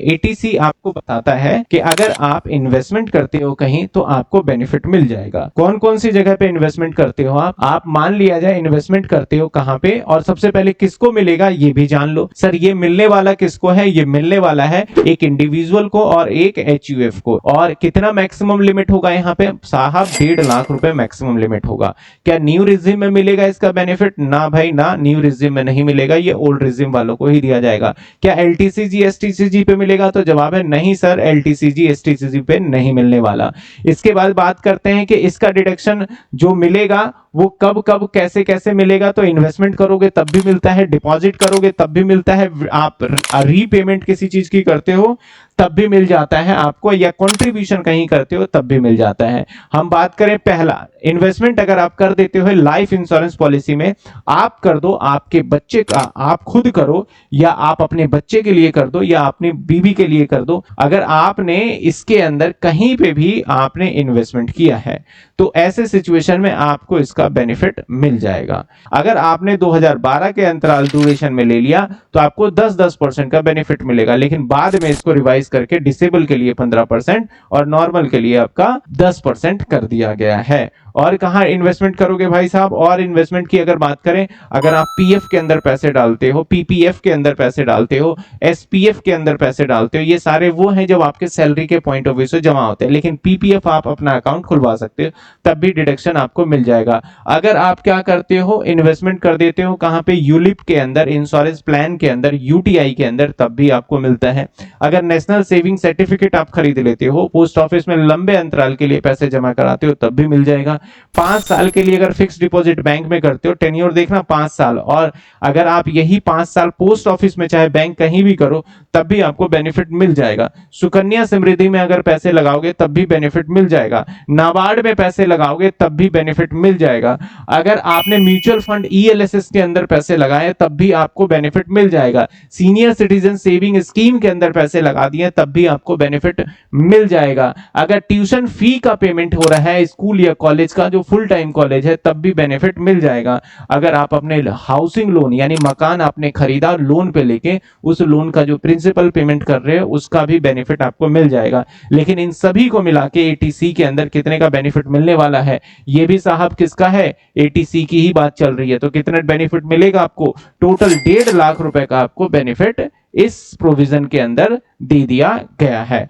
ATC आपको बताता है कि अगर आप इन्वेस्टमेंट करते हो कहीं तो आपको बेनिफिट मिल जाएगा। कौन कौन सी जगह पे इन्वेस्टमेंट करते हो आप मान लिया जाए इन्वेस्टमेंट करते हो कहां पे, और सबसे पहले किसको मिलेगा ये भी जान लो। सर ये मिलने वाला किसको है, ये मिलने वाला है एक इंडिविजुअल को और एक एचयूएफ को। और कितना मैक्सिमम लिमिट होगा यहाँ पे साहब, 1.5 लाख रुपए मैक्सिमम लिमिट होगा। क्या न्यू रिजिम में मिलेगा इसका बेनिफिट? ना भाई ना, न्यू रिजिम में नहीं मिलेगा, ये ओल्ड रिजिम वालों को ही दिया जाएगा। क्या एलटीसीजी एसटीसीजी पे मिलेगा? तो जवाब है नहीं सर, एलटीसीजी एसटीसीजी पे नहीं मिलने वाला। इसके बाद बात करते हैं कि इसका डिडक्शन जो मिलेगा वो कब कब कैसे कैसे मिलेगा। तो इन्वेस्टमेंट करोगे तब भी मिलता है, डिपॉजिट करोगे तब भी मिलता है, आप रीपेमेंट किसी चीज की करते हो तब भी मिल जाता है आपको, या कंट्रीब्यूशन कहीं करते हो तब भी मिल जाता है। हम बात करें पहला इन्वेस्टमेंट अगर आप कर देते हो लाइफ इंश्योरेंस पॉलिसी में, आप कर दो आपके बच्चे का, आप खुद करो या आप अपने बच्चे के लिए कर दो या अपनी बीवी के लिए कर दो, अगर आपने इसके अंदर कहीं पे भी आपने इन्वेस्टमेंट किया है तो ऐसे सिचुएशन में आपको इसका बेनिफिट मिल जाएगा। अगर आपने 2012 के अंतराल ड्यूरेशन में ले लिया तो आपको 10-10% का बेनिफिट मिलेगा, लेकिन बाद में इसको रिवाइज करके डिसेबल के लिए 15% और नॉर्मल के लिए आपका 10% कर दिया गया है। और कहां इन्वेस्टमेंट करोगे भाई साहब? और इन्वेस्टमेंट की अगर बात करें, अगर आप पीएफ के अंदर पैसे डालते हो, पीपीएफ के अंदर पैसे डालते हो, एसपीएफ के अंदर पैसे डालते हो, ये सारे वो हैं जब आपके सैलरी के पॉइंट ऑफ व्यू से जमा होते हैं, लेकिन पीपीएफ आप अपना अकाउंट खुलवा सकते हो तब भी डिडक्शन आपको मिल जाएगा। अगर आप क्या करते हो, इन्वेस्टमेंट कर देते हो कहां पे, यूलिप के अंदर, इंश्योरेंस प्लान के अंदर, यूटीआई के अंदर, तब भी आपको मिलता है। अगर नेशनल सेविंग सर्टिफिकेट आप खरीद लेते हो, पोस्ट ऑफिस में लंबे अंतराल के लिए पैसे जमा कराते हो तब भी मिल जाएगा। 5 साल के लिए अगर फिक्स डिपॉजिट बैंक में करते हो, टेन्योर देखना 5 साल, और अगर आप यही 5 साल पोस्ट ऑफिस में चाहे बैंक कहीं भी करो तब भी आपको बेनिफिट मिल जाएगा। सुकन्या समृद्धि में अगर पैसे लगाओगे तब भी बेनिफिट मिल जाएगा। नाबार्ड में पैसे लगाओगे तब भी बेनिफिट मिल जाएगा। अगर आपने म्यूचुअल फंड ईएलएसएस के अंदर पैसे लगाए तब भी आपको बेनिफिट मिल जाएगा। सीनियर सिटीजन सेविंग स्कीम के अंदर पैसे लगा दिए तब भी आपको बेनिफिट मिल जाएगा। अगर ट्यूशन फी का पेमेंट हो रहा है स्कूल या कॉलेज का, जो फुल टाइम कॉलेज है, तब भी बेनिफिट मिल जाएगा। अगर आप अपने हाउसिंग लोन यानी मकान आपने खरीदा लोन पे लेके, उस लोन का जो प्रिंसिपल पेमेंट कर रहे हो उसका भी बेनिफिट आपको मिल जाएगा। लेकिन इन सभी को मिला के एटीसी के अंदर कितने का बेनिफिट मिलने वाला है, ये भी साहब किसका है, एटीसी की ही बात चल रही है। तो कितना बेनिफिट मिलेगा आपको, टोटल 1.5 लाख रुपए का आपको बेनिफिट इस प्रोविजन के अंदर दे दिया गया है।